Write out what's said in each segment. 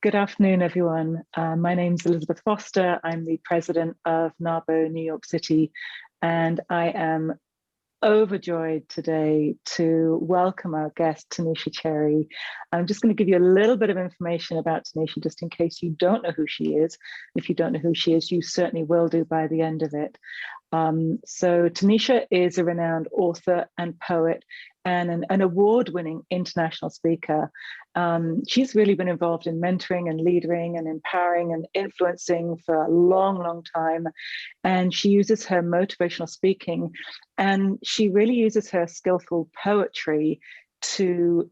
Good afternoon, everyone. My name's Elizabeth Foster. I'm the president of NAWBO New York City, and I am overjoyed today to welcome our guest, Tinesha Cherry. I'm just going to give you a little bit of information about Tinesha, just in case you don't know who she is. If you don't know who she is, you certainly will do by the end of it. So Tinesha is a renowned author and poet and an award-winning international speaker. She's really been involved in mentoring and leading and empowering and influencing for a long, long time. And she uses her motivational speaking, and she really uses her skillful poetry to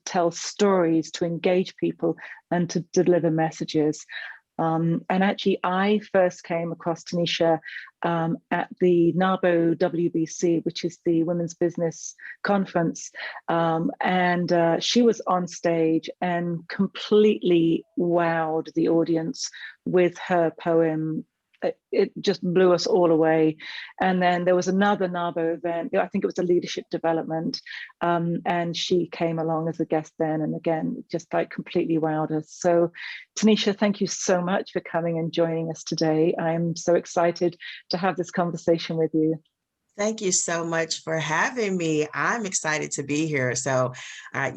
tell stories, to engage people, and to deliver messages. And actually, I first came across Tinesha at the NAWBO WBC, which is the Women's Business Conference. And she was on stage and completely wowed the audience with her poem. It just blew us all away. And then there was another NAWBO event, I think it was a leadership development, and she came along as a guest then, and again, just like completely wowed us. So Tinesha, thank you so much for coming and joining us today. I'm so excited to have this conversation with you. Thank you so much for having me. I'm excited to be here. So, I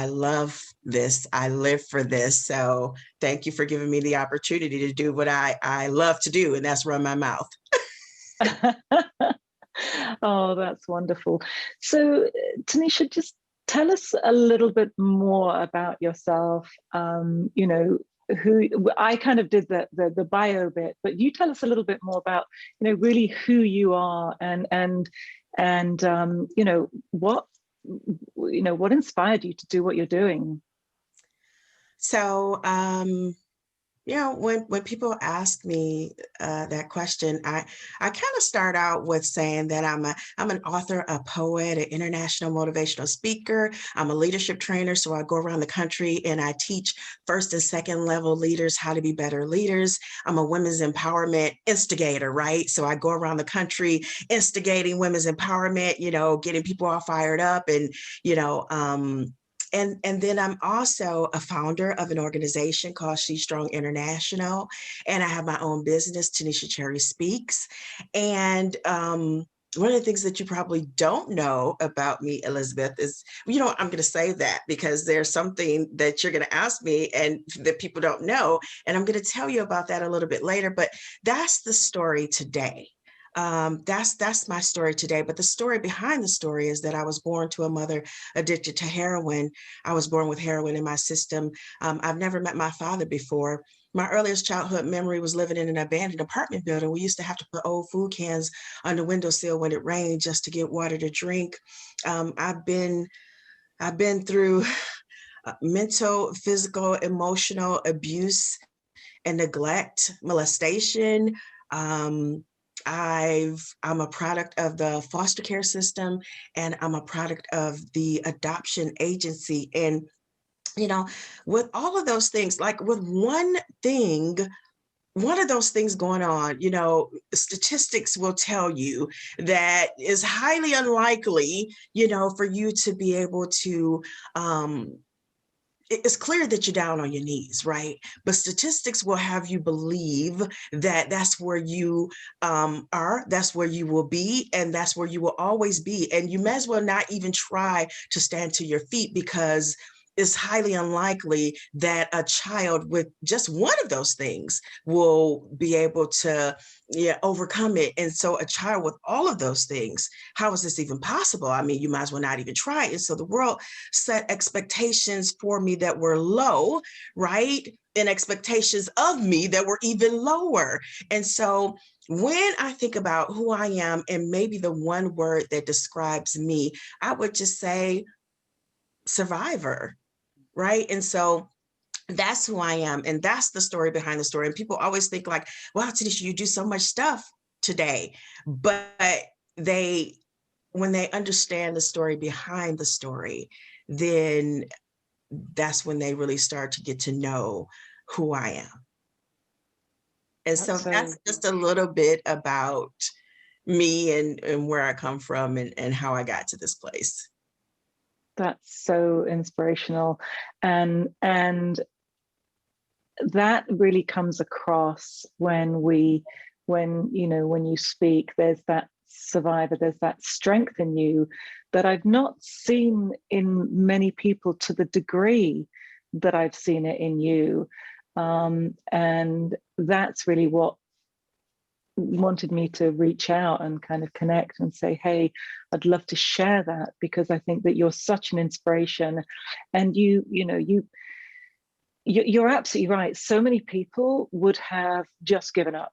love this. I live for this. So thank you for giving me the opportunity to do what I love to do, and that's run my mouth. Oh, that's wonderful. So Tinesha, just tell us a little bit more about yourself. Who I kind of did the bio bit, but you tell us a little bit more about really who you are and what inspired you to do what you're doing. So when people ask me that question, I kind of start out with saying that I'm an author, a poet, an international motivational speaker. I'm a leadership trainer, so I go around the country and I teach first and second level leaders how to be better leaders. I'm a women's empowerment instigator, right? So I go around the country instigating women's empowerment, getting people all fired up, and and then I'm also a founder of an organization called She's Strong International, and I have my own business, Tinesha Cherry Speaks. And one of the things that you probably don't know about me, Elizabeth, is, I'm going to say that because there's something that you're going to ask me and that people don't know. And I'm going to tell you about that a little bit later, but that's the story today. That's my story today. But the story behind the story is that I was born to a mother addicted to heroin. I was born with heroin in my system. I've never met my father before. My earliest childhood memory was living in an abandoned apartment building. We used to have to put old food cans on the windowsill when it rained just to get water to drink. I've been through mental, physical, emotional abuse and neglect, molestation. I'm a product of the foster care system, and I'm a product of the adoption agency. And, with all of those things, like with one of those things going on, statistics will tell you that is highly unlikely, for you to be able to, it's clear that you're down on your knees, right? But statistics will have you believe that that's where you are, that's where you will be, and that's where you will always be. And you may as well not even try to stand to your feet, because it's highly unlikely that a child with just one of those things will be able to overcome it. And so a child with all of those things, how is this even possible? I mean, you might as well not even try. And so the world set expectations for me that were low, right? And expectations of me that were even lower. And so when I think about who I am, and maybe the one word that describes me, I would just say survivor. Right. And so that's who I am. And that's the story behind the story. And people always think like, wow, Tinesha, you do so much stuff today. But when they understand the story behind the story, then that's when they really start to get to know who I am. And so that's just a little bit about me and where I come from and how I got to this place. That's so inspirational. And that really comes across when you speak. There's that survivor, there's that strength in you that I've not seen in many people to the degree that I've seen it in you. And that's really what wanted me to reach out and kind of connect and say, hey, I'd love to share that, because I think that you're such an inspiration. And you're absolutely right. So many people would have just given up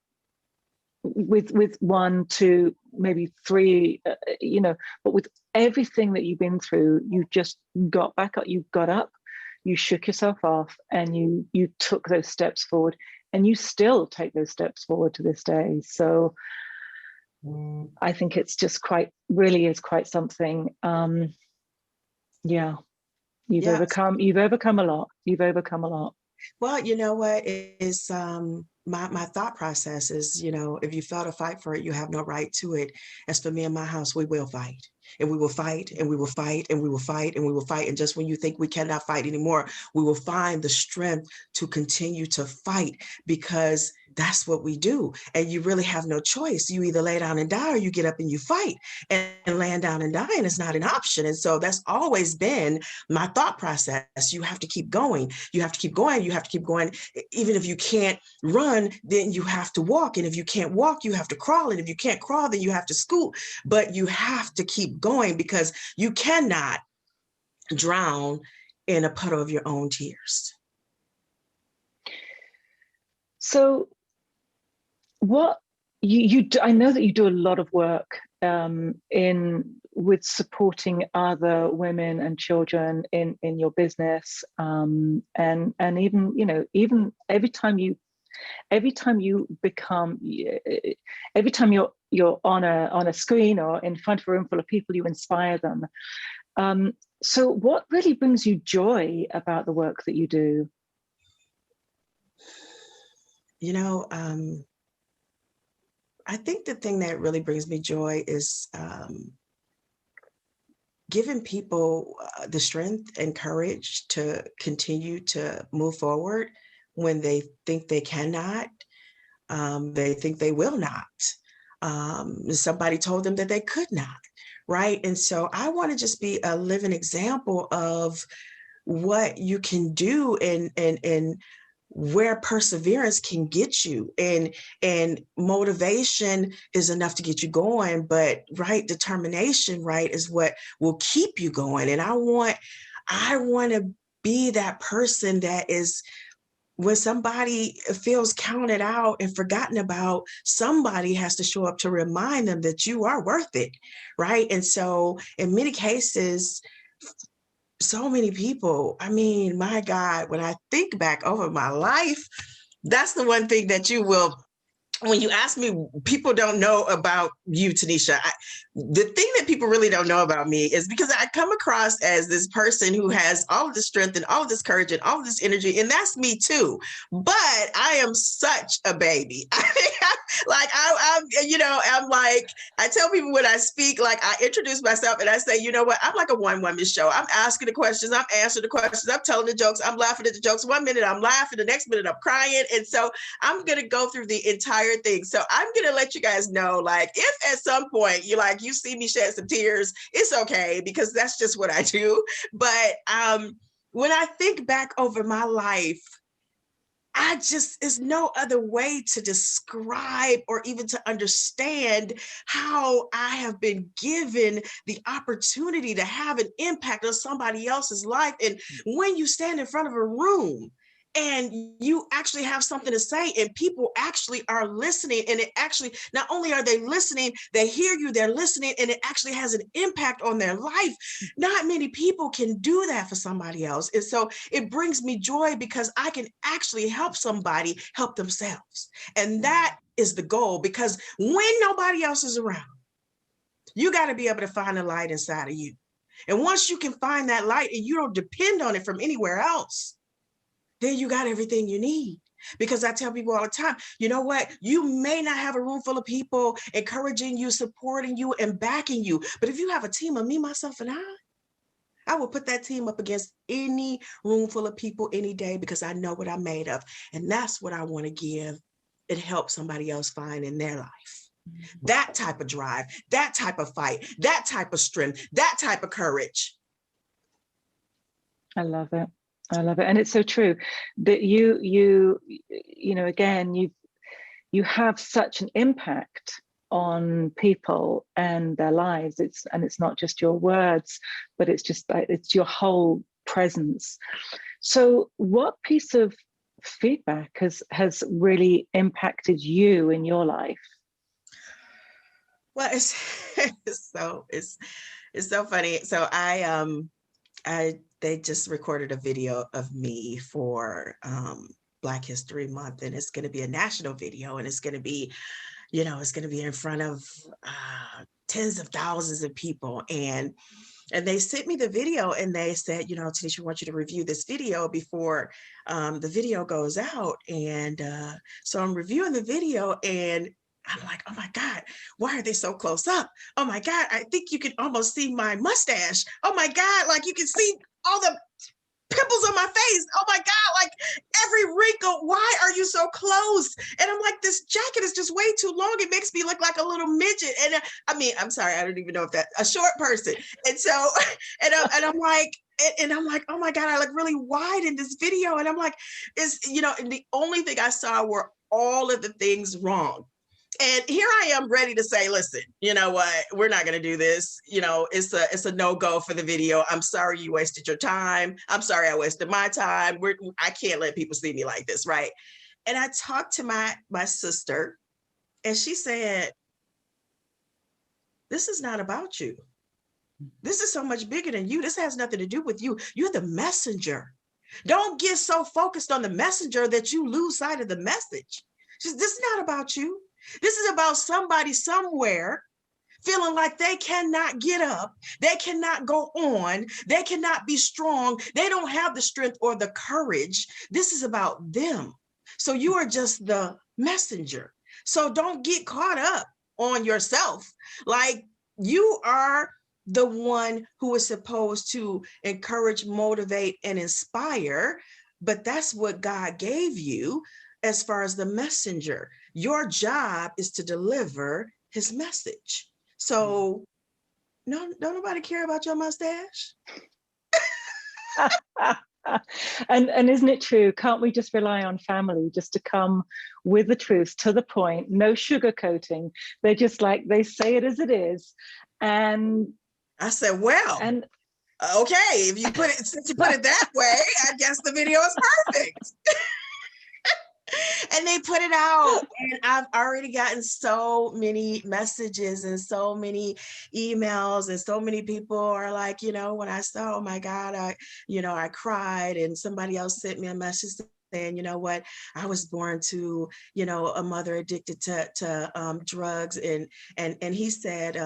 with one, two, maybe three, but with everything that you've been through, you just got back up, you got up, you shook yourself off, and you took those steps forward, and you still take those steps forward to this day. So I think it's just really is quite something. Yeah, you've overcome a lot. You've overcome a lot. Well, you know what is my thought process is, if you fail to fight for it, you have no right to it. As for me and my house, we will fight. And we will fight, and we will fight, and we will fight, and we will fight. And just when you think we cannot fight anymore, we will find the strength to continue to fight, because that's what we do. And you really have no choice. You either lay down and die, or you get up and you fight. And laying down and dying is not an option. And so that's always been my thought process. You have to keep going. You have to keep going. You have to keep going. Even if you can't run, then you have to walk. And if you can't walk, you have to crawl. And if you can't crawl, then you have to scoot. But you have to keep going, because you cannot drown in a puddle of your own tears. So what I know that you do a lot of work with supporting other women and children in your business, and even every time you're on a screen or in front of a room full of people, you inspire them. So what really brings you joy about the work that you do? I think the thing that really brings me joy is giving people the strength and courage to continue to move forward when they think they cannot, they think they will not. Somebody told them that they could not, right? And so I want to just be a living example of what you can do and where perseverance can get you, and motivation is enough to get you going, but determination, is what will keep you going. And I want to be that person that is, when somebody feels counted out and forgotten about, somebody has to show up to remind them that you are worth it, right? And so in many cases, so many people, my God, when I think back over my life, that's the one thing that you will, when you ask me, people don't know about you, Tinesha. The thing that people really don't know about me is because I come across as this person who has all of this strength and all of this courage and all of this energy, and that's me too. But I am such a baby. I'm like, I tell people when I speak, I introduce myself and I say, you know what, I'm like a one-woman show. I'm asking the questions, I'm answering the questions, I'm telling the jokes, I'm laughing at the jokes. 1 minute I'm laughing, the next minute I'm crying. And so I'm going to go through the entire thing. So I'm going to let you guys know, if at some point you see me shed some tears, it's okay, because that's just what I do. But when I think back over my life, there's no other way to describe or even to understand how I have been given the opportunity to have an impact on somebody else's life. And when you stand in front of a room and you actually have something to say, and people actually are listening, and it actually, not only are they listening, they hear you, they're listening, and it actually has an impact on their life. Not many people can do that for somebody else. And so it brings me joy, because I can actually help somebody help themselves. And that is the goal, because when nobody else is around, you got to be able to find a light inside of you. And once you can find that light and you don't depend on it from anywhere else, then you got everything you need. Because I tell people all the time, you know what? You may not have a room full of people encouraging you, supporting you, and backing you. But if you have a team of me, myself, and I, I will put that team up against any room full of people any day because I know what I'm made of. And that's what I want to give and help somebody else find in their life. That type of drive, that type of fight, that type of strength, that type of courage. I love it. I love it. And it's so true that you know, again, you have such an impact on people and their lives. It's not just your words, but it's just it's your whole presence. So what piece of feedback has really impacted you in your life? Well, it's so funny. So they just recorded a video of me for Black History Month, and it's going to be a national video, and it's going to be, it's going to be in front of tens of thousands of people. And they sent me the video, and they said, Tinesha, we want you to review this video before the video goes out. And so I'm reviewing the video, and I'm like, oh my God, why are they so close up? Oh my God, I think you can almost see my mustache. Oh my God, like you can see all the pimples on my face. Oh my God, like every wrinkle. Why are you so close? And I'm like, this jacket is just way too long. It makes me look like a little midget. And I mean, I'm sorry, I don't even know if that's a short person. And so, I'm like, oh my God, I look really wide in this video. And I'm like, and the only thing I saw were all of the things wrong. And here I am ready to say, listen, you know what? We're not going to do this. It's a no-go for the video. I'm sorry you wasted your time. I'm sorry I wasted my time. I can't let people see me like this, right? And I talked to my sister, and she said, this is not about you. This is so much bigger than you. This has nothing to do with you. You're the messenger. Don't get so focused on the messenger that you lose sight of the message. This is not about you. This is about somebody somewhere feeling like they cannot get up, they cannot go on, they cannot be strong, they don't have the strength or the courage. This is about them. So you are just the messenger. So don't get caught up on yourself. Like, you are the one who is supposed to encourage, motivate, and inspire, but that's what God gave you as far as the messenger. Your job is to deliver his message. So don't nobody care about your mustache. And isn't it true? Can't we just rely on family just to come with the truth to the point, no sugarcoating? They're just like, they say it as it is. And I said, well, and okay, if you put it, since you put it that way, I guess the video is perfect. And they put it out, and I've already gotten so many messages and so many emails, and so many people are like, when I saw, oh my God, I cried. And somebody else sent me a message saying, you know what, I was born to, a mother addicted to drugs. And he said,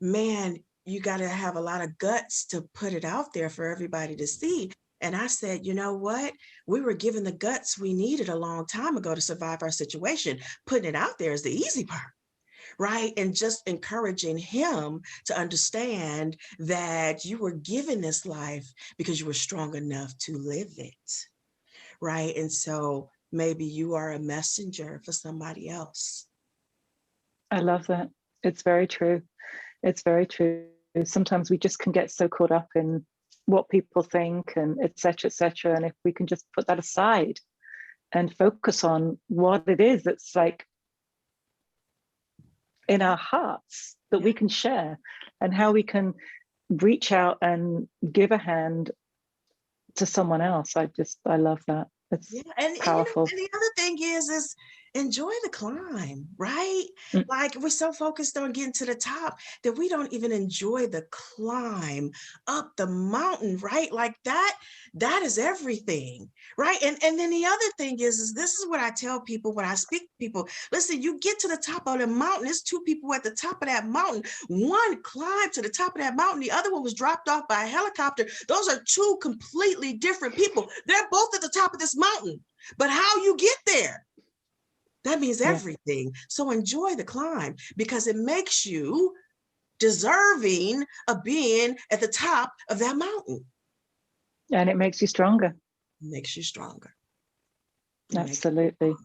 man, you got to have a lot of guts to put it out there for everybody to see. And I said, you know what? We were given the guts we needed a long time ago to survive our situation. Putting it out there is the easy part, right? And just encouraging him to understand that you were given this life because you were strong enough to live it, right? And so maybe you are a messenger for somebody else. I love that. It's very true. It's very true. Sometimes we just can get so caught up in what people think and et cetera, and if we can just put that aside and focus on what it is that's like in our hearts that we can share, and how we can reach out and give a hand to someone else. I love that. It's powerful. And the other thing is enjoy the climb, right? Like, we're so focused on getting to the top that we don't even enjoy the climb up the mountain, right? Like that is everything, right? And then the other thing is this is what I tell people when I speak to people. Listen, you get to the top of the mountain, there's two people at the top of that mountain. One climbed to the top of that mountain, the other one was dropped off by a helicopter. Those are two completely different people. They're both at the top of this mountain, but how you get there, that means everything. So enjoy the climb, because it makes you deserving of being at the top of that mountain. And it makes you stronger. It makes you stronger. Absolutely.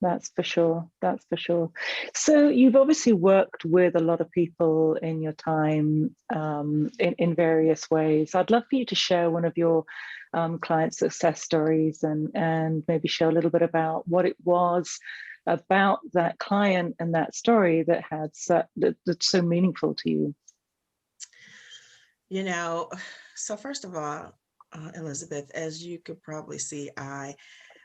That's for sure. That's for sure. So you've obviously worked with a lot of people in your time in various ways. I'd love for you to share one of your client success stories and maybe share a little bit about what it was about that client and that story that that's so meaningful to you. You know, so first of all, Elizabeth, as you could probably see, I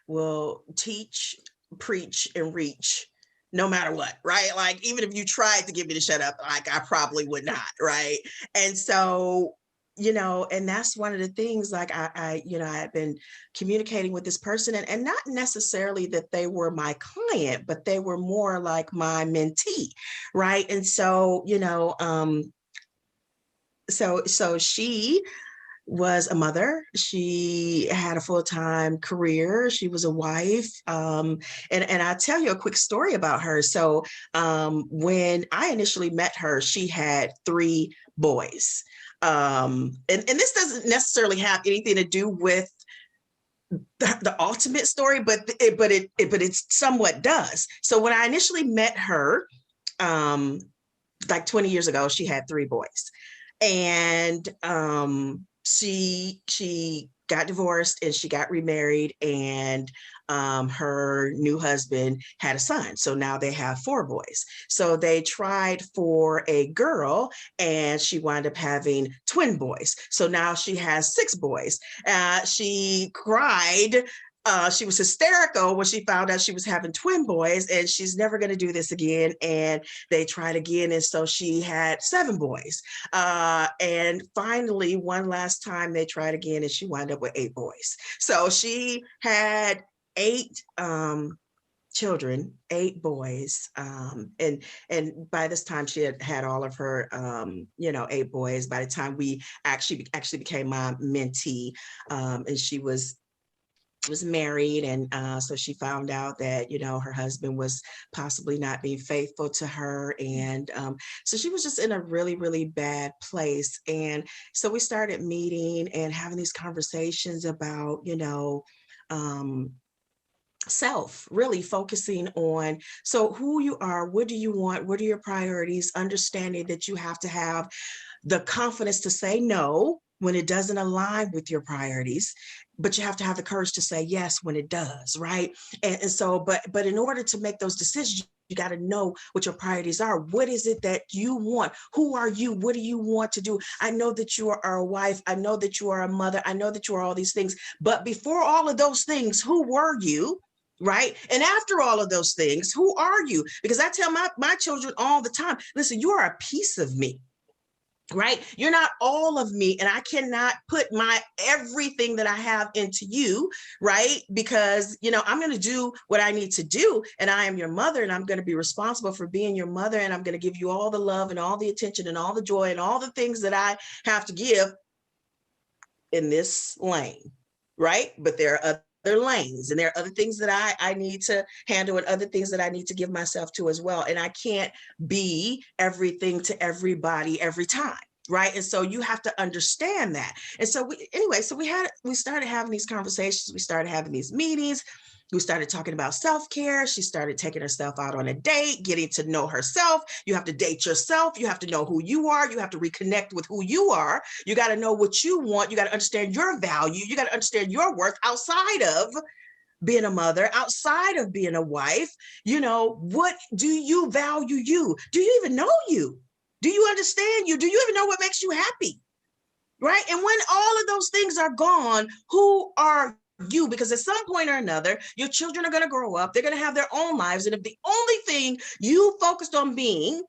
will teach, preach, and reach no matter what, right? Like, even if you tried to get me to shut up, like, I probably would not, right? And so, you know, and that's one of the things, like, I had been communicating with this person, and not necessarily that they were my client, but they were more like my mentee, right? And so, so she was a mother. She had a full-time career. She was a wife. And I'll tell you a quick story about her. So when I initially met her, she had 3 boys. And this doesn't necessarily have anything to do with the ultimate story, but it somewhat does. So when I initially met her, like 20 years ago, she had 3 boys. And she got divorced and she got remarried, and her new husband had a son. So now they have 4 boys. So they tried for a girl and she wound up having twin boys. So now she has 6 boys. She cried. She was hysterical when she found out she was having twin boys, and she's never going to do this again. And they tried again. And so she had 7 boys. And finally, one last time they tried again, and she wound up with 8 boys. So she had 8 children, 8 boys. And by this time she had all of her, 8 boys. By the time we actually became my mentee, and she was married, and so she found out that her husband was possibly not being faithful to her, and so she was just in a really, really bad place. And so we started meeting and having these conversations about self, really focusing on who you are, what do you want, what are your priorities, understanding that you have to have the confidence to say no when it doesn't align with your priorities, but you have to have the courage to say yes when it does, right? And so, but in order to make those decisions, you got to know what your priorities are. What is it that you want? Who are you? What do you want to do? I know that you are a wife. I know that you are a mother. I know that you are all these things. But before all of those things, who were you? Right? And after all of those things, who are you? Because I tell my children all the time, listen, you are a piece of me. Right? You're not all of me, and I cannot put my everything that I have into you, right? Because, I'm going to do what I need to do, and I am your mother, and I'm going to be responsible for being your mother, and I'm going to give you all the love and all the attention and all the joy and all the things that I have to give in this lane, right? But there are other lanes, and there are other things that I need to handle, and other things that I need to give myself to as well. And I can't be everything to everybody every time. Right. And so you have to understand that. And so we started having these conversations. We started having these meetings. We started talking about self-care. She started taking herself out on a date, getting to know herself. You have to date yourself. You have to know who you are. You have to reconnect with who you are. You got to know what you want. You got to understand your value. You got to understand your worth outside of being a mother, outside of being a wife. What do you value you? Do you even know you? Do you understand you? Do you even know what makes you happy? Right? And when all of those things are gone, who are you? Because at some point or another, your children are going to grow up. They're going to have their own lives. And if the only thing you focused on being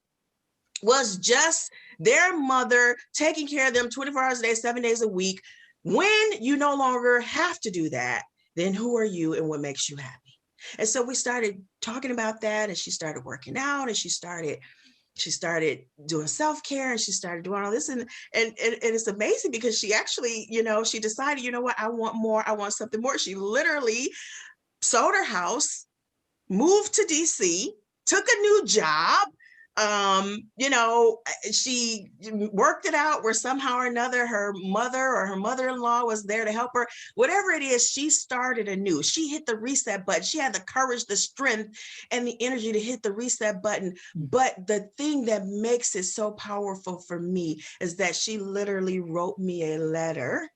was just their mother, taking care of them 24 hours a day, 7 days a week, when you no longer have to do that, then who are you and what makes you happy? And so we started talking about that, and she started working out, and she started doing self-care, and she started doing all this. And it's amazing because she actually, she decided, what, I want more. I want something more. She literally sold her house, moved to DC, took a new job, You know, she worked it out where somehow or another her mother or her mother-in-law was there to help her. Whatever it is, she started anew. She hit the reset button. She had the courage, the strength, and the energy to hit the reset button. But the thing that makes it so powerful for me is that she literally wrote me a letter,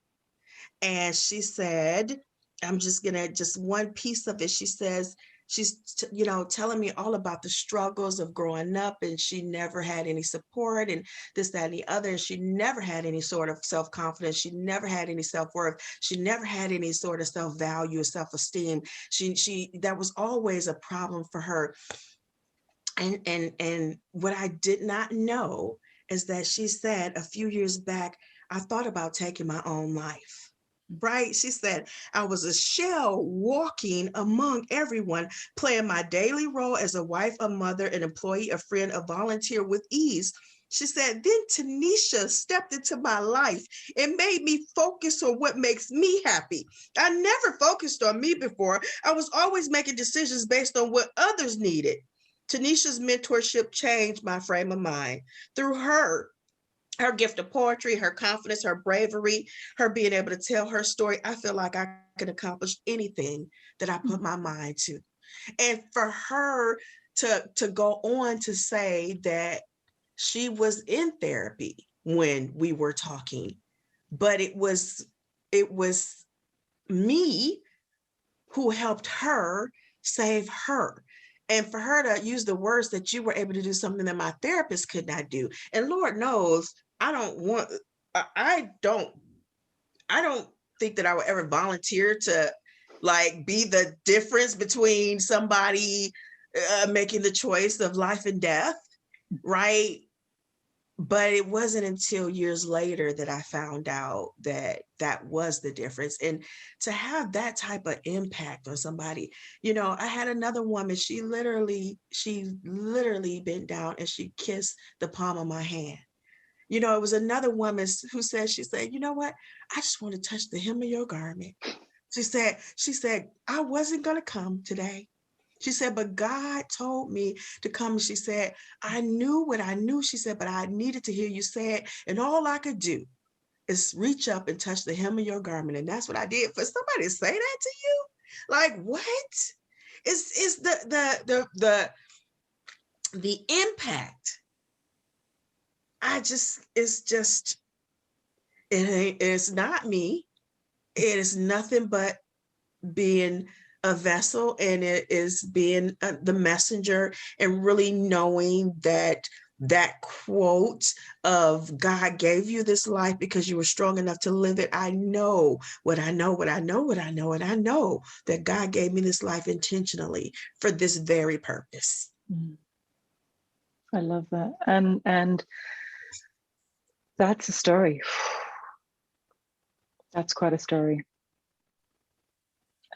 and she said, I'm just gonna, just one piece of it. She says, she's, you know, telling me all about the struggles of growing up, and she never had any support and this, that, and the other. And she never had any sort of self-confidence. She never had any self-worth. She never had any sort of self-value or self-esteem. That was always a problem for her. And what I did not know is that she said a few years back, I thought about taking my own life. Right? She said, I was a shell walking among everyone, playing my daily role as a wife, a mother, an employee, a friend, a volunteer with ease. She said, then Tinesha stepped into my life and made me focus on what makes me happy. I never focused on me before. I was always making decisions based on what others needed. Tinesha's mentorship changed my frame of mind. Through her gift of poetry, her confidence, her bravery, her being able to tell her story, I feel like I can accomplish anything that I put my mind to. And for her to go on to say that she was in therapy when we were talking, but it was me who helped her save her. And for her to use the words that you were able to do something that my therapist could not do. And Lord knows, I don't think that I would ever volunteer to like be the difference between somebody making the choice of life and death, right? But it wasn't until years later that I found out that that was the difference. And to have that type of impact on somebody, you know, I had another woman, she literally bent down and she kissed the palm of my hand. You know, it was another woman who said, she said, you know what? I just want to touch the hem of your garment. She said, I wasn't going to come today. She said, but God told me to come. She said, I knew what I knew. She said, but I needed to hear you say it. And all I could do is reach up and touch the hem of your garment. And that's what I did. For somebody to say that to you, like, what? It's the impact. It's not me. It is nothing but being a vessel, and it is being the messenger, and really knowing that that quote of God gave you this life because you were strong enough to live it. I know what I know, what I know, what I know, and I know that God gave me this life intentionally for this very purpose. I love that. And that's a story. That's quite a story.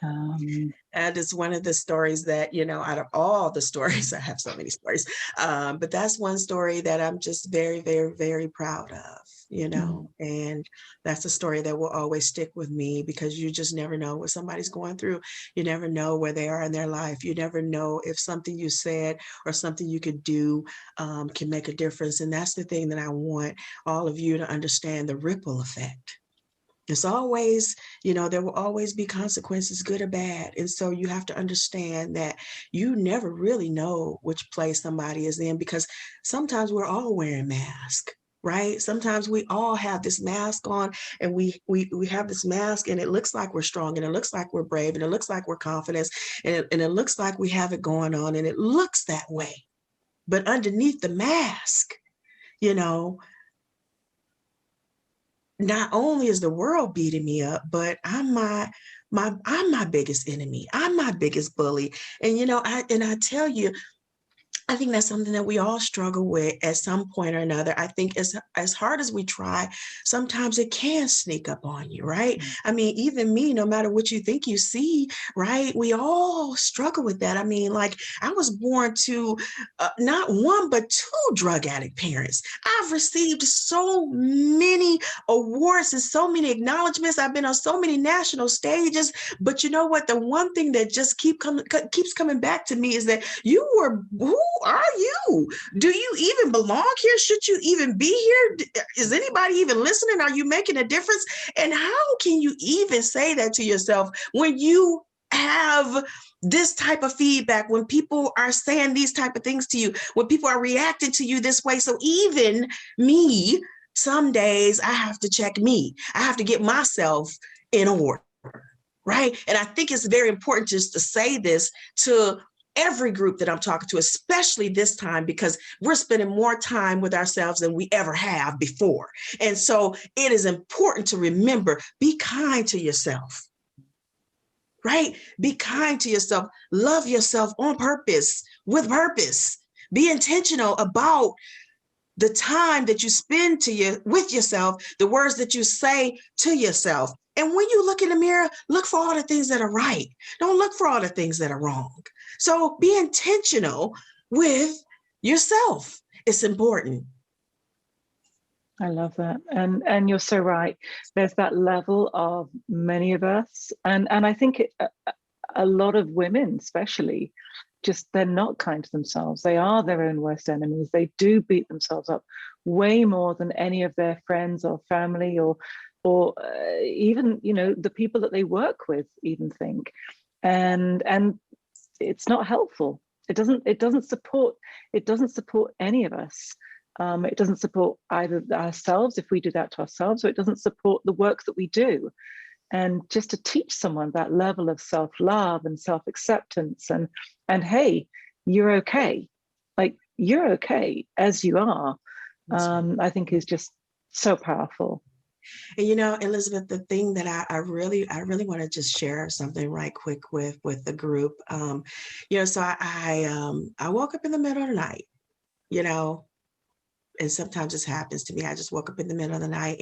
And it's one of the stories that, you know, out of all the stories, I have so many stories, but that's one story that I'm just very, very, very proud of, you know, and that's a story that will always stick with me, because you just never know what somebody's going through. You never know where they are in their life. You never know if something you said or something you could do can make a difference. And that's the thing that I want all of you to understand, the ripple effect. It's always, you know, there will always be consequences, good or bad. And so you have to understand that you never really know which place somebody is in, because sometimes we're all wearing masks, right? Sometimes we all have this mask on, and we have this mask, and it looks like we're strong, and it looks like we're brave, and it looks like we're confident, and it looks like we have it going on, and it looks that way. But underneath the mask, you know, not only is the world beating me up, but I'm my biggest enemy. I'm my biggest bully. And, you know, I tell you, I think that's something that we all struggle with at some point or another. I think as hard as we try, sometimes it can sneak up on you, right? I mean, even me, no matter what you think you see, right? We all struggle with that. I mean, like, I was born to not one, but two drug addict parents. I've I've received so many awards and so many acknowledgments. I've been on so many national stages. But you know what? The one thing that just keeps coming back to me is that who are you? Do you even belong here? Should you even be here? Is anybody even listening? Are you making a difference? And how can you even say that to yourself when you have this type of feedback, when people are saying these type of things to you, when people are reacting to you this way? So even me, some days I have to check me. I have to get myself in order, right? And I think it's very important just to say this to every group that I'm talking to, especially this time, because we're spending more time with ourselves than we ever have before. And so it is important to remember, be kind to yourself. Right? Be kind to yourself. Love yourself on purpose, with purpose. Be intentional about the time that you spend with yourself, the words that you say to yourself. And when you look in the mirror, look for all the things that are right. Don't look for all the things that are wrong. So be intentional with yourself. It's important. I love that. And you're so right. There's that level of many of us. And I think a lot of women, especially, just they're not kind to themselves. They are their own worst enemies. They do beat themselves up way more than any of their friends or family or even, you know, the people that they work with even think. And it's not helpful. It doesn't support any of us. It doesn't support either ourselves if we do that to ourselves, or it doesn't support the work that we do. And just to teach someone that level of self-love and self-acceptance and hey, you're okay. Like, you're okay as you are, I think is just so powerful. And you know, Elizabeth, the thing that I really want to just share something right quick with the group. You know, so I woke up in the middle of the night, you know, and sometimes this happens to me. I just woke up in the middle of the night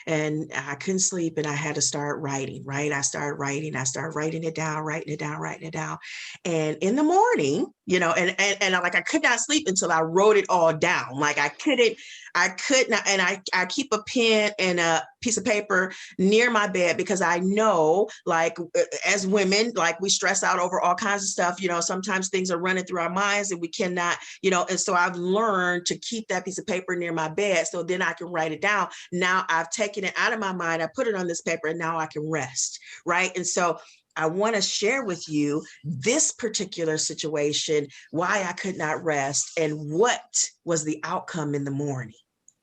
and I couldn't sleep, and I had to start writing, right? I started writing it down. And in the morning, you know, and like I could not sleep until I wrote it all down. Like I could not, and I keep a pen and a piece of paper near my bed, because I know, like, as women, like, we stress out over all kinds of stuff. You know, sometimes things are running through our minds and we cannot, you know, and so I've learned to keep that piece of paper near my bed so then I can write it down. Now I've taken it out of my mind, I put it on this paper, and now I can rest, right? And so I want to share with you this particular situation, why I could not rest, and what was the outcome in the morning.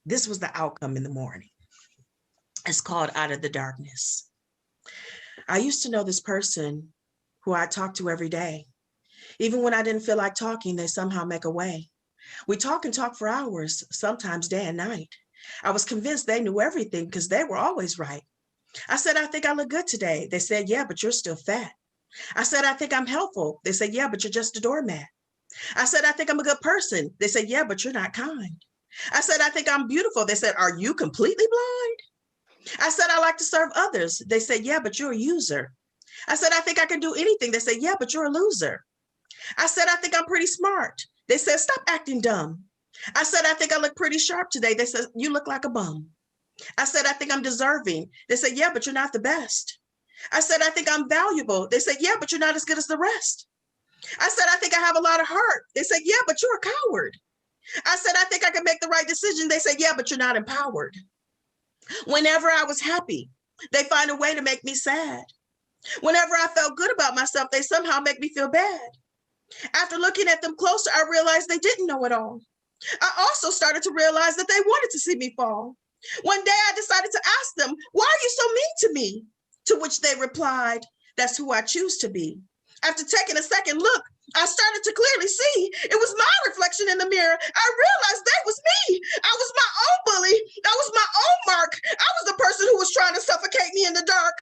This was the outcome in the morning. It's called Out of the Darkness. I used to know this person who I talked to every day. Even when I didn't feel like talking, they somehow make a way. We talk and talk for hours, sometimes day and night. I was convinced they knew everything because they were always right. I said, I think I look good today. They said, yeah, but you're still fat. I said, I think I'm helpful. They said, yeah, but you're just a doormat. I said, I think I'm a good person. They said, yeah, but you're not kind. I said, I think I'm beautiful. They said, are you completely blind? I said, I like to serve others. They said, yeah, but you're a user. I said, I think I can do anything. They said, yeah, but you're a loser. I said, I think I'm pretty smart. They said, stop acting dumb. I said, I think I look pretty sharp today. They said, you look like a bum. I said, I think I'm deserving. They said, yeah, but you're not the best. I said, I think I'm valuable. They said, yeah, but you're not as good as the rest. I said, I think I have a lot of heart. They said, yeah, but you're a coward. I said, I think I can make the right decision. They said, yeah, but you're not empowered. Whenever I was happy, they find a way to make me sad. Whenever I felt good about myself, they somehow make me feel bad. After looking at them closer, I realized they didn't know it all. I also started to realize that they wanted to see me fall. One day I decided to ask them, why are you so mean to me? To which they replied, that's who I choose to be. After taking a second look, I started to clearly see it was my reflection in the mirror. I realized that was me. I was my own bully. I was my own mark. I was the person who was trying to suffocate me in the dark.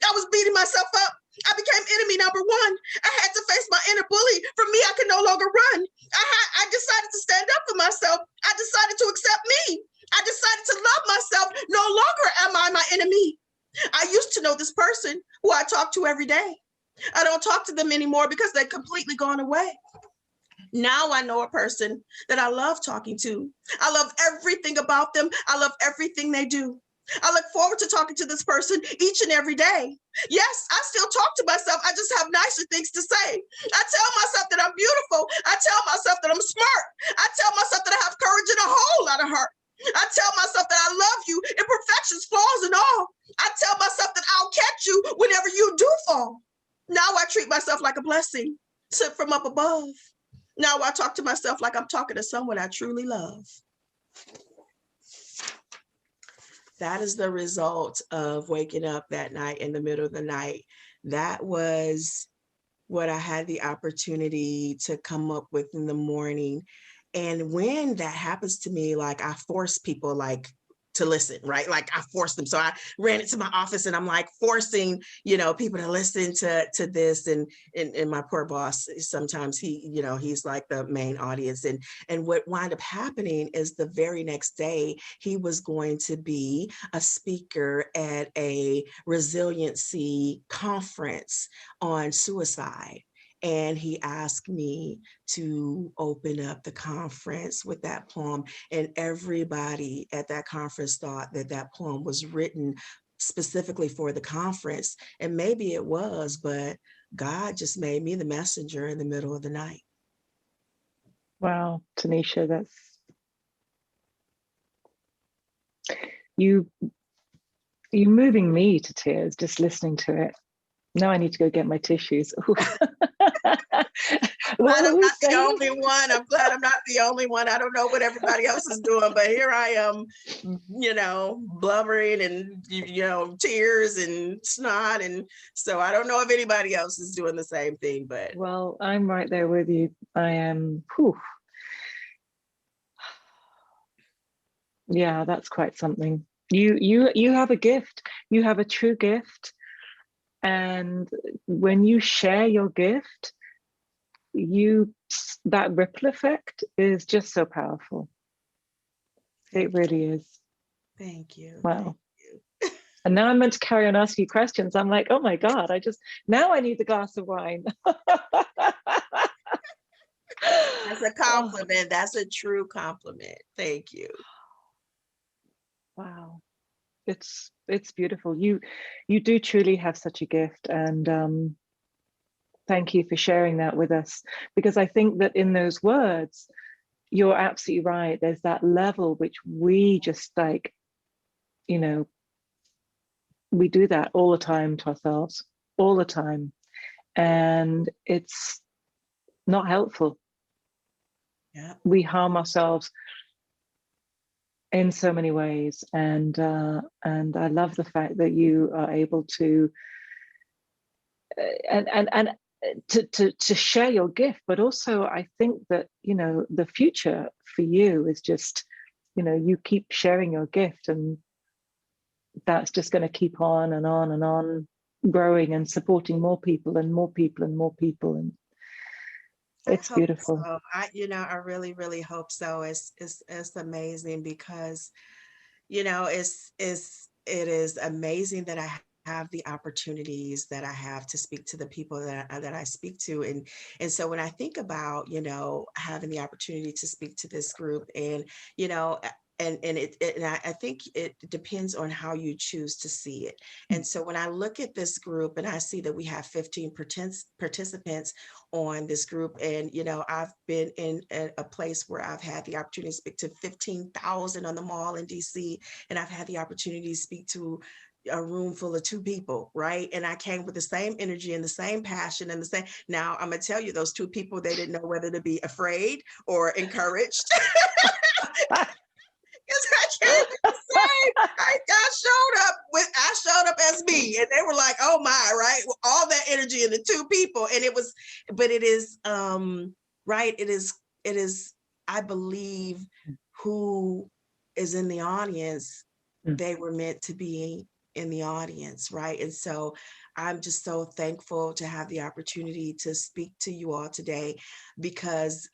I was beating myself up. I became enemy number one. I had to face my inner bully. For me, I could no longer run. I decided to stand up for myself. I decided to accept me. I decided to love myself. No longer am I my enemy. I used to know this person who I talk to every day. I don't talk to them anymore because they've completely gone away. Now I know a person that I love talking to. I love everything about them. I love everything they do. I look forward to talking to this person each and every day. Yes, I still talk to myself. I just have nicer things to say. I tell myself that I'm beautiful. I tell myself that I'm smart. I tell myself that I have courage and a whole lot of heart. I tell myself that I love you, imperfections, flaws, and all. I tell myself that I'll catch you whenever you do fall. Now I treat myself like a blessing sent from up above. Now I talk to myself like I'm talking to someone I truly love. That is the result of waking up that night in the middle of the night. That was what I had the opportunity to come up with in the morning. And when that happens to me, like I force people like to listen, right? Like I forced them. So I ran into my office and I'm like forcing, people to listen to this. And my poor boss, sometimes he's like the main audience. And what wound up happening is the very next day, he was going to be a speaker at a resiliency conference on suicide. And he asked me to open up the conference with that poem. And everybody at that conference thought that that poem was written specifically for the conference. And maybe it was, but God just made me the messenger in the middle of the night. Wow, Tinesha, that's you moving me to tears just listening to it. Now I need to go get my tissues. Glad I'm not the only one. I'm glad I'm not the only one. I don't know what everybody else is doing, but here I am, blubbering and, tears and snot. And so I don't know if anybody else is doing the same thing, but. Well, I'm right there with you. I am, yeah, that's quite something. You have a gift. You have a true gift. And when you share your gift, that ripple effect is just so powerful. It really is. Thank you. Wow. Thank you. And now I'm meant to carry on asking you questions. I'm like, oh my God, now I need the glass of wine. That's a compliment. That's a true compliment. Thank you. Wow. It's beautiful. You do truly have such a gift. And thank you for sharing that with us, because I think that in those words, you're absolutely right. There's that level which we just like, we do that all the time to ourselves, all the time. And it's not helpful. Yeah. We harm ourselves in so many ways. And I love the fact that you are able to to share your gift, but also I think that the future for you is just you keep sharing your gift, and that's just going to keep on and on and on growing and supporting more people and more people and more people, and it's beautiful. So. I really, really hope so. It's amazing because it is amazing that I have the opportunities that I have to speak to the people that I speak to. And so when I think about, having the opportunity to speak to this group and, and I think it depends on how you choose to see it. And so when I look at this group and I see that we have 15 participants on this group, and I've been in a place where I've had the opportunity to speak to 15,000 on the mall in DC, and I've had the opportunity to speak to a room full of 2 people, right? And I came with the same energy and the same passion and the same. Now I'm gonna tell you, those 2 people, they didn't know whether to be afraid or encouraged. Because I came with the same. I showed up as me, and they were like, "Oh my!" Right, all that energy in the 2 people, and it was. But it is, right. It is. I believe who is in the audience, they were meant to be in the audience, right? And so I'm just so thankful to have the opportunity to speak to you all today, because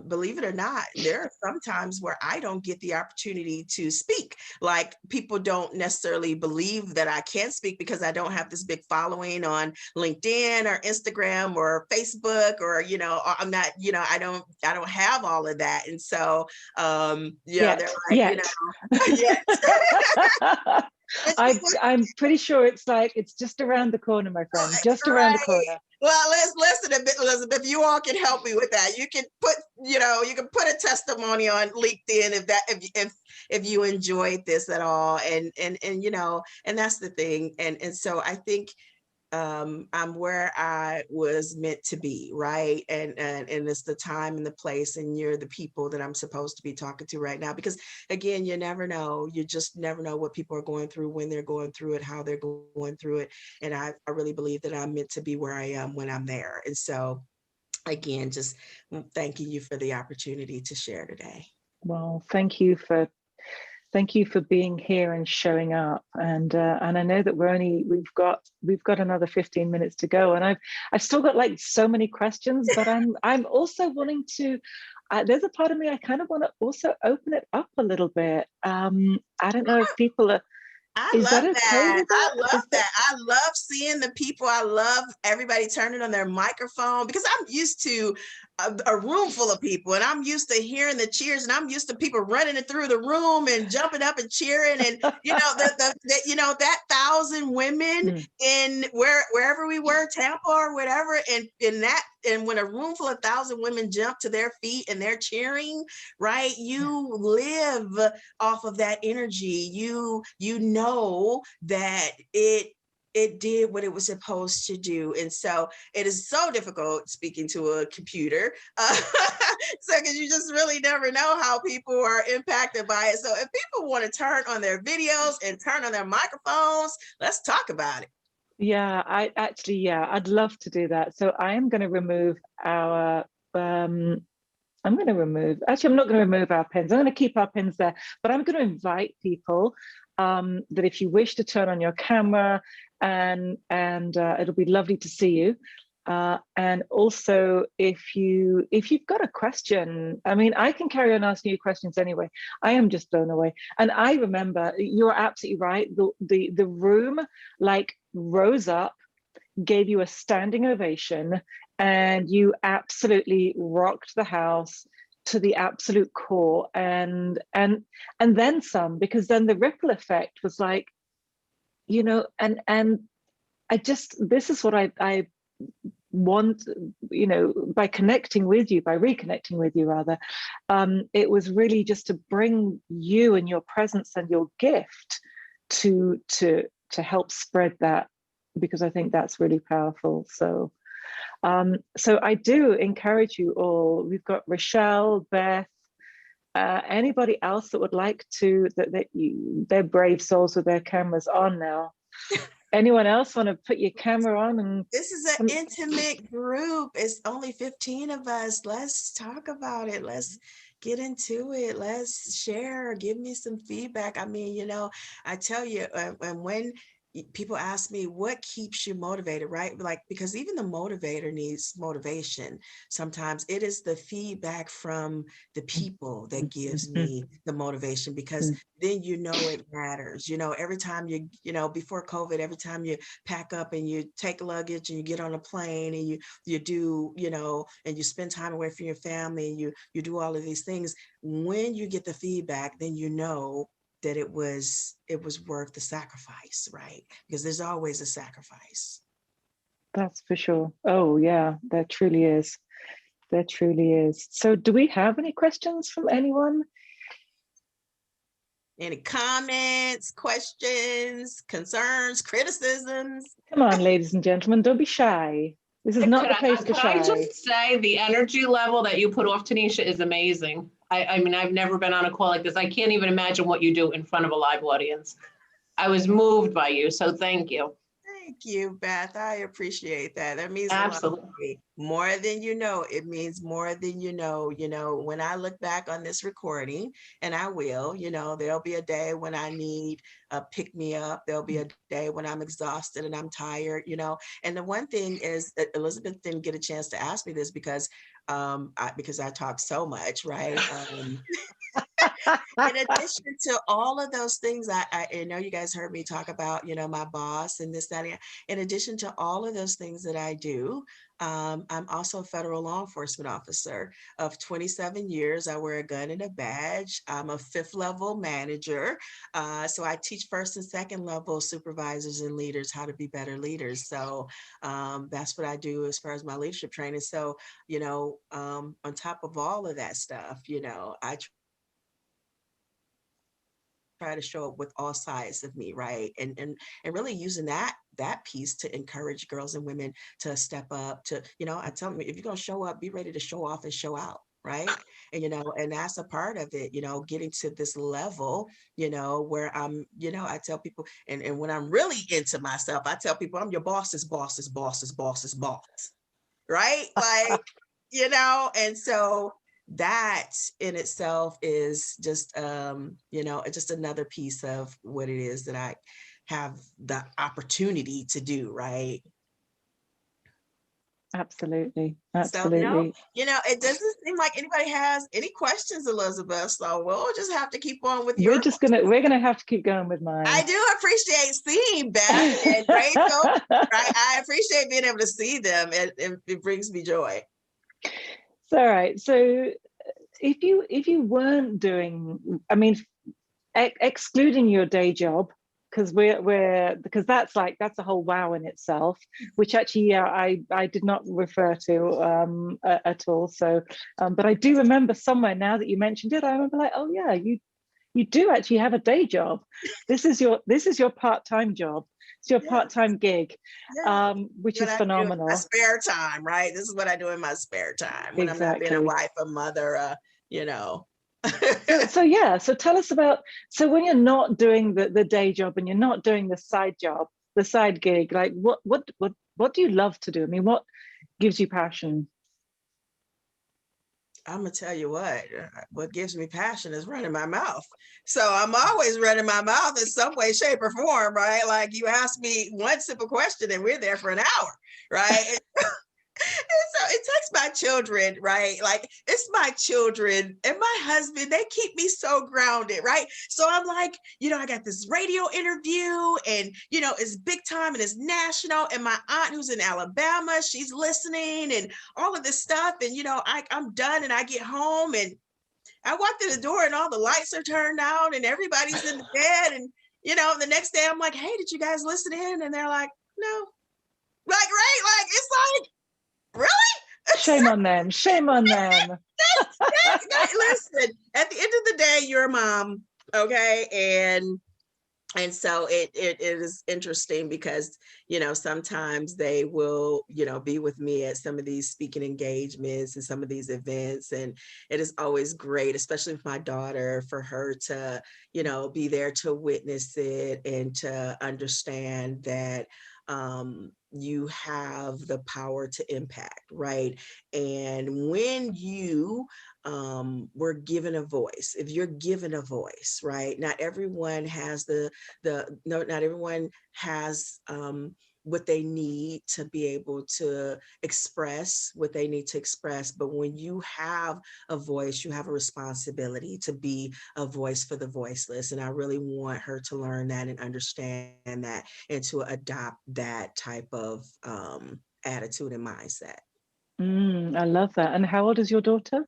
believe it or not, there are some times where I don't get the opportunity to speak. Like, people don't necessarily believe that I can speak because I don't have this big following on LinkedIn or Instagram or Facebook, or, you know, I'm not, you know, I don't have all of that. And so, you know, they're like, you know, yeah. I'm pretty sure it's just around the corner, my friend, just around the corner. Well, listen a bit, Elizabeth, you all can help me with that. You can put, you know, you can put a testimony on LinkedIn if you enjoyed this at all. And you know, and that's the thing. And so I think I'm where I was meant to be, right? And it's the time and the place, and you're the people that I'm supposed to be talking to right now. Because again, you never know. You just never know what people are going through, when they're going through it, how they're going through it. And I really believe that I'm meant to be where I am when I'm there. And so again, just thanking you for the opportunity to share today. Well, thank you for being here and showing up. And I know that we've got another 15 minutes to go, and I've still got like so many questions, but I'm also wanting to. There's a part of me I kind of want to also open it up a little bit. I don't know if people are. I Is love that okay with that? I love that. I love seeing the people. I love everybody turning on their microphone, because I'm used to a room full of people, and I'm used to hearing the cheers, and I'm used to people running it through the room and jumping up and cheering, and you know the you know, that 1,000 women in wherever we were, Tampa or whatever, and when a room full of 1,000 women jump to their feet and they're cheering, right? You live off of that energy. You know that it did what it was supposed to do. And so it is so difficult speaking to a computer, so because you just really never know how people are impacted by it. So if people want to turn on their videos and turn on their microphones, let's talk about it. Yeah, I'd love to do that. So I am going to remove our actually, I'm not going to remove our pins. I'm going to keep our pins there, but I'm going to invite people that if you wish to turn on your camera, and it'll be lovely to see you. And also, if you've got a question, I mean, I can carry on asking you questions anyway. I am just blown away. And I remember, you're absolutely right. The room like rose up, gave you a standing ovation, and you absolutely rocked the house to the absolute core, and then some, because then the ripple effect was like, you know, and this is what I want, you know, by reconnecting with you rather, it was really just to bring you and your presence and your gift to help spread that, because I think that's really powerful. So I do encourage you all. We've got Rochelle, Beth, anybody else that would like to, they're brave souls with their cameras on now. Anyone else want to put your camera on? And this is an intimate group. It's only 15 of us. Let's talk about it. Let's get into it. Let's share. Give me some feedback. I mean, you know, I tell you, and when people ask me what keeps you motivated, right? Like, because even the motivator needs motivation. Sometimes it is the feedback from the people that gives me the motivation, because then you know it matters. You know, every time you know, before COVID, every time you pack up and you take luggage and you get on a plane and you do, you know, and you spend time away from your family and you do all of these things, when you get the feedback, then you know that it was worth the sacrifice, right? Because there's always a sacrifice. That's for sure. Oh yeah, there truly is. There truly is. So do we have any questions from anyone? Any comments, questions, concerns, criticisms? Come on, ladies and gentlemen, don't be shy. This is not the place to shy. Can I just say, the energy level that you put off, Tinesha, is amazing. I mean, I've never been on a call like this. I can't even imagine what you do in front of a live audience. I was moved by you, so thank you. Thank you, Beth. I appreciate that. That means a lot to Absolutely. me. More than you know, it means more than you know. You know, when I look back on this recording, and I will, you know, there'll be a day when I need a pick me up. There'll be a day when I'm exhausted and I'm tired, you know. And the one thing is that Elizabeth didn't get a chance to ask me this because I talk so much, right? In addition to all of those things, I know you guys heard me talk about, you know, my boss and this, that, and in addition to all of those things that I do, I'm also a federal law enforcement officer of 27 years. I wear a gun and a badge. I'm a 5th level manager. So I teach 1st and 2nd level supervisors and leaders how to be better leaders. So that's what I do as far as my leadership training. So, you know, on top of all of that stuff, you know, I try to show up with all sides of me, right? And really using that piece to encourage girls and women to step up, to, you know, I tell them, if you're gonna show up, be ready to show off and show out, right? And, you know, and that's a part of it, you know, getting to this level, you know, where I'm, you know, I tell people, and when I'm really into myself, I tell people I'm your boss's boss's boss's boss's boss, right? Like, you know, and so that in itself is just you know, it's just another piece of what it is that I have the opportunity to do, right? Absolutely. So no, Absolutely. you know, it doesn't seem like anybody has any questions, Elizabeth, so we'll just have to keep on with your We're gonna have to keep going with I mine. do appreciate seeing Beth and Rachel, right? I appreciate being able to see them. It brings me joy. So, all right. So if you weren't doing, I mean, excluding your day job, because because that's a whole wow in itself, which actually, yeah, I did not refer to at all. So but I do remember somewhere, now that you mentioned it, I remember like, oh yeah, you do actually have a day job. This is your part-time job. It's your Yeah. part-time gig, Yeah. which What is I do in my phenomenal. spare time, right? This is what I do in my spare time when I'm not being a Exactly. wife, a mother, you know. So yeah, so tell us about, so when you're not doing the day job and you're not doing the side job, the side gig, like what do you love to do? I mean, what gives you passion? I'm gonna tell you what gives me passion is running my mouth. So I'm always running my mouth in some way, shape, or form, right? Like you ask me one simple question and we're there for an hour, right? And so it takes my children, right? Like it's my children and my husband, they keep me so grounded, right? So I'm like, you know, I got this radio interview and, you know, it's big time and it's national. And my aunt who's in Alabama, she's listening and all of this stuff. And, you know, I'm done and I get home and I walk through the door and all the lights are turned out and everybody's in the bed. And, you know, the next day I'm like, hey, did you guys listen in? And they're like, no. Like, right? Like, it's like, really? Shame on them. Shame on them. Listen, at the end of the day, you're a mom, okay? And so it is interesting because, you know, sometimes they will, you know, be with me at some of these speaking engagements and some of these events. And it is always great, especially with my daughter, for her to, you know, be there to witness it and to understand that you have the power to impact, right? And when you were given a voice, if you're given a voice, right? Not everyone has not everyone has what they need to be able to express what they need to express. But when you have a voice, you have a responsibility to be a voice for the voiceless. And I really want her to learn that and understand that and to adopt that type of attitude and mindset. I love that. And how old is your daughter?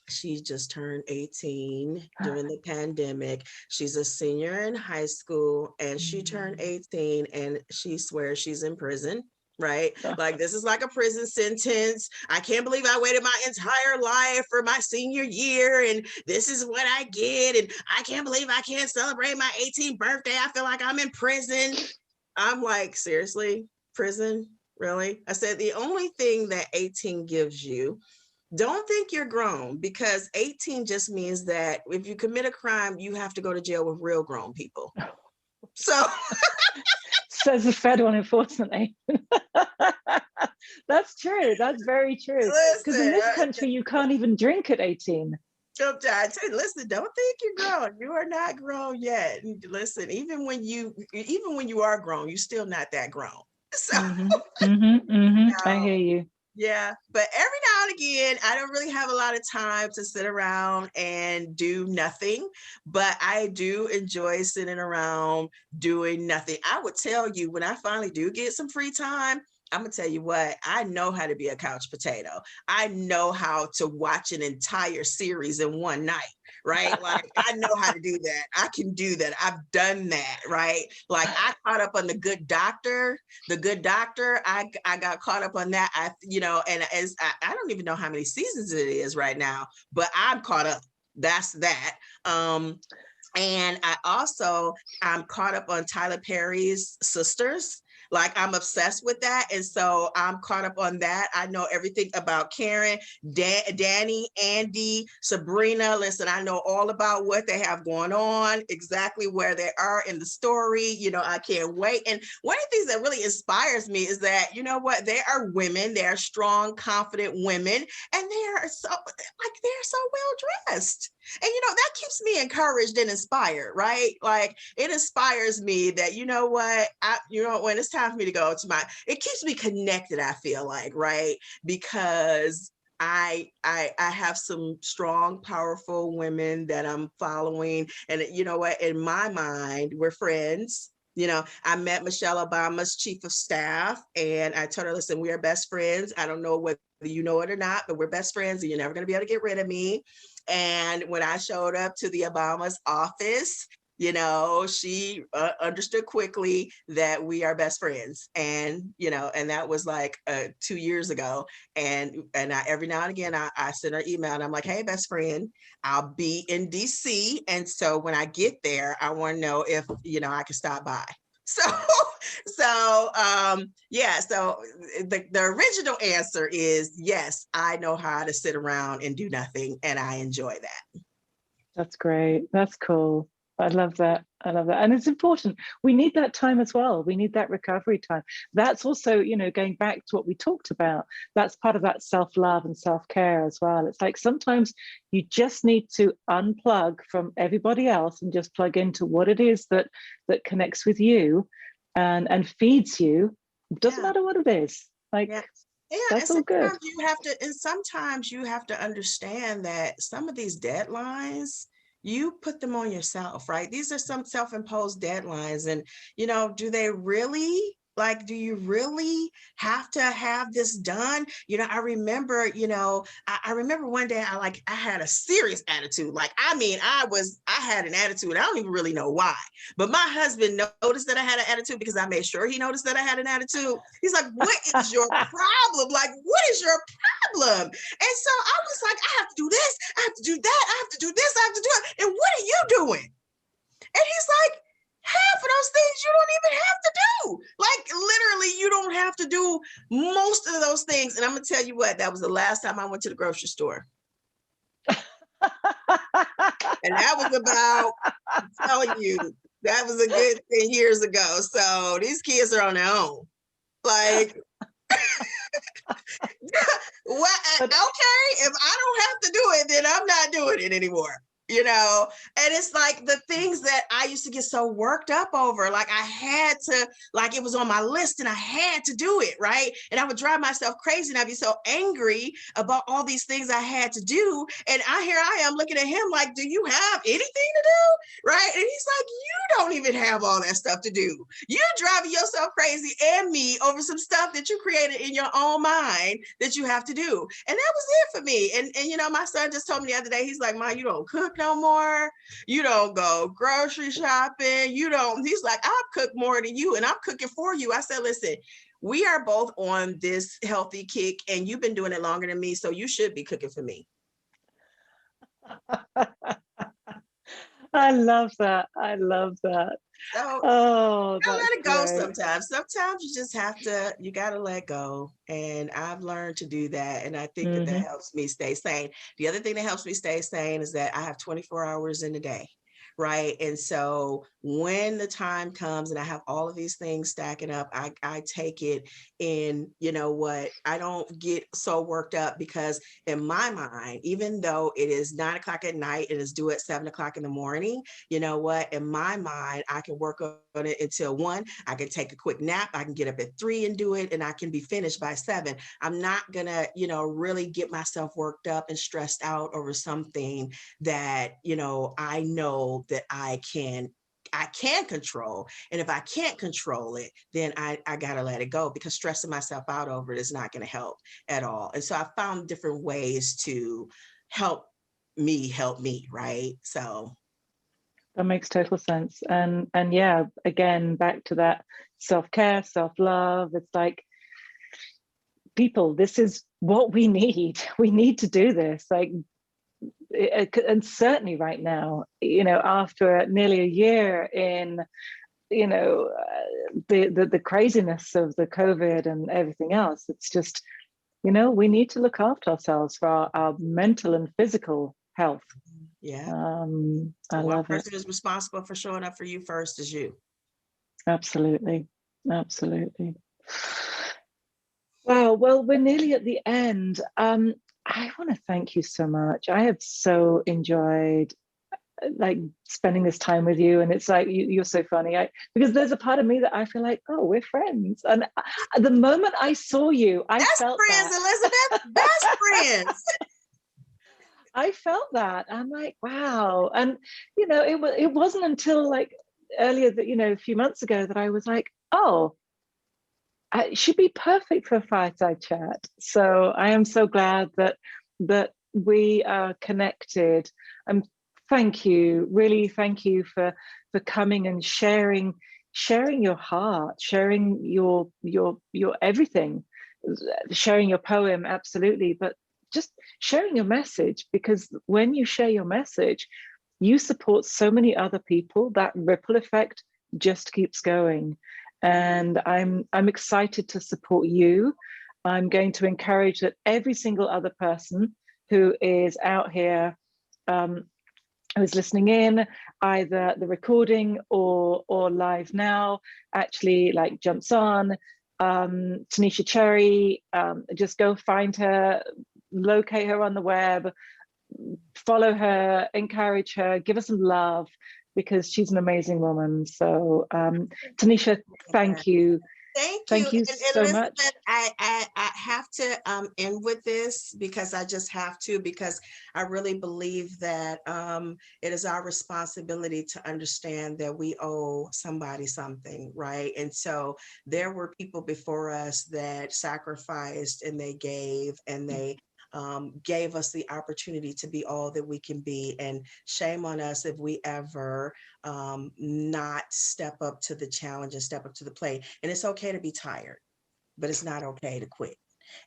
She just turned 18 during the pandemic. She's a senior in high school and she turned 18 and she swears she's in prison, right? Like this is like a prison sentence. I can't believe I waited my entire life for my senior year and this is what I get. And I can't believe I can't celebrate my 18th birthday. I feel like I'm in prison. I'm like, seriously, prison? Really? I said, the only thing that 18 gives you, don't think you're grown, because 18 just means that if you commit a crime, you have to go to jail with real grown people. So says the federal enforcement agent. That's true. That's very true. Because in listen, this country, you can't even drink at 18. I tell you, listen, don't think you're grown. You are not grown yet. Listen, even when you are grown, you're still not that grown. So I hear you. yeah, but every now and again, I don't really have a lot of time to sit around and do nothing, but I do enjoy sitting around doing nothing. I would tell you, when I finally do get some free time, I'm gonna tell you what, I know how to be a couch potato. I know how to watch an entire series in one night, right? Like, I know how to do that. I can do that. I've done that, right? Like, I caught up on The Good Doctor. I got caught up on that. And as I don't even know how many seasons it is right now, but I'm caught up. That's that. And I'm caught up on Tyler Perry's Sisters. Like, I'm obsessed with that. And so I'm caught up on that. I know everything about Karen, Danny, Andy, Sabrina. Listen, I know all about what they have going on, exactly where they are in the story. I can't wait. And one of the things that really inspires me is that, you know what, they are women. They are strong, confident women. And they're so well dressed. And, that keeps me encouraged and inspired, right? Like, it inspires me that, when it's time for me to go it keeps me connected, I feel like, right? Because I have some strong, powerful women that I'm following. And you know what? In my mind, we're friends. I met Michelle Obama's chief of staff, and I told her, listen, we are best friends. I don't know whether you know it or not, but we're best friends, and you're never going to be able to get rid of me. And when I showed up to the Obama's office, she understood quickly that we are best friends. And, and that was like 2 years ago. And every now and again, I send her email and I'm like, hey, best friend, I'll be in DC. And so when I get there, I want to know if, I can stop by. So the original answer is yes, I know how to sit around and do nothing, and I enjoy that. That's great. That's cool. I love that. And it's important. We need that time as well. We need that recovery time. That's also, going back to what we talked about, that's part of that self-love and self-care as well. It's like sometimes you just need to unplug from everybody else and just plug into what it is that connects with you and feeds you. It doesn't matter what it is. Like, that's all good. Sometimes you have to understand that some of these deadlines, you put them on yourself, right? These are some self-imposed deadlines. And, do you really have to have this done? I remember, I remember one day I had a serious attitude. I had an attitude. I don't even really know why, but my husband noticed that I had an attitude because I made sure he noticed that I had an attitude. He's like, what is your problem? Like, what is your problem? And so I was like, I have to do this. I have to do that. I have to do this. I have to do it. And what are you doing? And he's like, half of those things you don't even have to do. Like, literally, you don't have to do most of those things. And I'm going to tell you what, that was the last time I went to the grocery store. And that was about, I'm telling you, that was a good 10 years ago. So these kids are on their own. Like, okay, if I don't have to do it, then I'm not doing it anymore. And it's like the things that I used to get so worked up over, like I had to, like it was on my list and I had to do it, right? And I would drive myself crazy and I'd be so angry about all these things I had to do. And here I am looking at him like, do you have anything to do? Right? And he's like, you don't even have all that stuff to do. You're driving yourself crazy and me over some stuff that you created in your own mind that you have to do. And that was it for me. And my son just told me the other day, he's like, Mom, you don't cook no more. You don't go grocery shopping. He's like, I'll cook more than you and I'm cooking for you. I said, listen, we are both on this healthy kick and you've been doing it longer than me. So you should be cooking for me. I love that. So I let it go sometimes. Sometimes you just you got to let go. And I've learned to do that. And I think that helps me stay sane. The other thing that helps me stay sane is that I have 24 hours in a day, right? And so when the time comes and I have all of these things stacking up, I take it in, you know what, I don't get so worked up, because in my mind, even though it is 9 o'clock at night and it's due at 7 o'clock in the morning, you know what, in my mind, I can work on it until 1. I can take a quick nap. I can get up at 3 and do it, and I can be finished by 7. I'm not gonna, you know, really get myself worked up and stressed out over something that, you know, I know that I can control. And if I can't control it, then I gotta let it go, because stressing myself out over it is not going to help at all. And so I found different ways to help me, right? So That makes total sense. And yeah, again, back to that self-care, self-love. It's like, people, this is what we need. We need to do this. Like, and certainly right now, you know, after nearly a year in, you know, the craziness of the COVID and everything else, it's just, you know, we need to look after ourselves for our mental and physical health. yeah, I one love it. person is responsible for showing up for you first is you. Absolutely. Absolutely. Wow. Well, we're nearly at the end. I want to thank you so much. I have so enjoyed like spending this time with you, and it's like you're so funny. Because there's a part of me that I feel like, oh, we're friends. And the moment I saw you, I Best felt friends, that. Elizabeth. Best friends. I felt that. I'm like, wow. And you know, it wasn't until like earlier that, you know, a few months ago, that I was like, oh, it should be perfect for a fireside chat. So I am so glad that we are connected. Thank you, really, thank you for coming and sharing your heart, sharing your everything, sharing your poem, absolutely, but just sharing your message, because when you share your message, you support so many other people. That ripple effect just keeps going. And I'm excited to support you. I'm going to encourage that every single other person who is out here, who's listening in, either the recording or live now, actually like jumps on. Tinesha Cherry, just go find her, locate her on the web, follow her, encourage her, give her some love, because she's an amazing woman. So Tinesha, thank you. Thank you. So Elizabeth, much. I have to end with this, because I just have to, because I really believe that it is our responsibility to understand that we owe somebody something, right? And so there were people before us that sacrificed, and they gave, and they gave us the opportunity to be all that we can be. And shame on us if we ever not step up to the challenge and step up to the plate. And it's okay to be tired, but it's not okay to quit.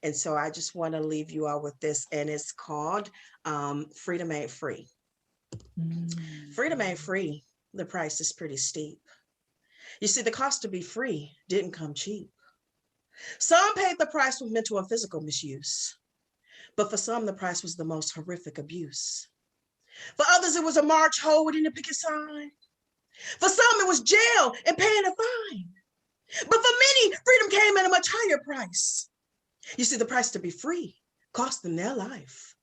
And so I just want to leave you all with this, and it's called Freedom Ain't Free. Freedom ain't free. The price is pretty steep. You see, the cost to be free didn't come cheap. Some paid the price with mental and physical misuse. But for some, the price was the most horrific abuse. For others, it was a march holding a picket sign. For some, it was jail and paying a fine. But for many, freedom came at a much higher price. You see, the price to be free cost them their life.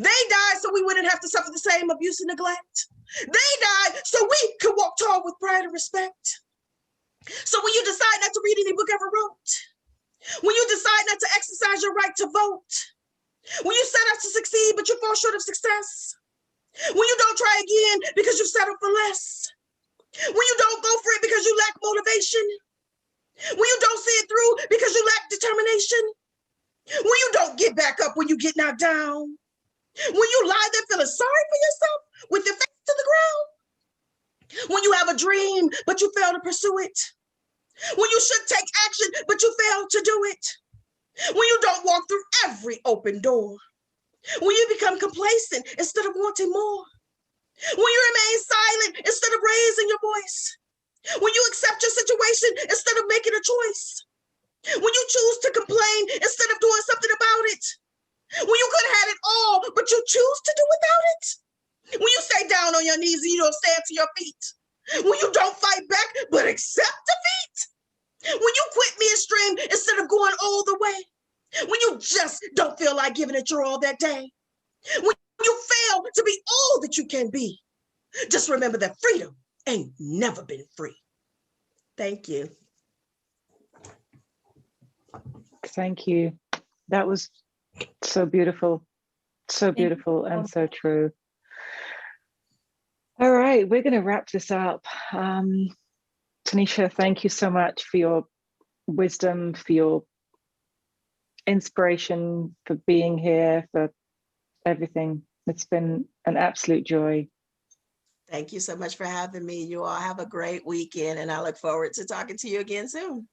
They died so we wouldn't have to suffer the same abuse and neglect. They died so we could walk tall with pride and respect. So when you decide not to read any book ever wrote, when you decide not to exercise your right to vote, when you set out to succeed, but you fall short of success. When you don't try again because you settle for less. When you don't go for it because you lack motivation. When you don't see it through because you lack determination. When you don't get back up when you get knocked down. When you lie there feeling sorry for yourself with your face to the ground. When you have a dream, but you fail to pursue it. When you should take action, but you fail to do it. When you don't walk through every open door. When you become complacent instead of wanting more. When you remain silent instead of raising your voice. When you accept your situation instead of making a choice. When you choose to complain instead of doing something about it. When you could have had it all, but you choose to do without it. When you stay down on your knees and you don't stand to your feet. When you don't fight back, but accept defeat. When you quit midstream instead of going all the way. When you just don't feel like giving it your all that day. When you fail to be all that you can be. Just remember that freedom ain't never been free. Thank you. Thank you. That was so beautiful. So beautiful and so true. All right, we're going to wrap this up. Tinesha, thank you so much for your wisdom, for your inspiration, for being here, for everything. It's been an absolute joy. Thank you so much for having me. You all have a great weekend, and I look forward to talking to you again soon.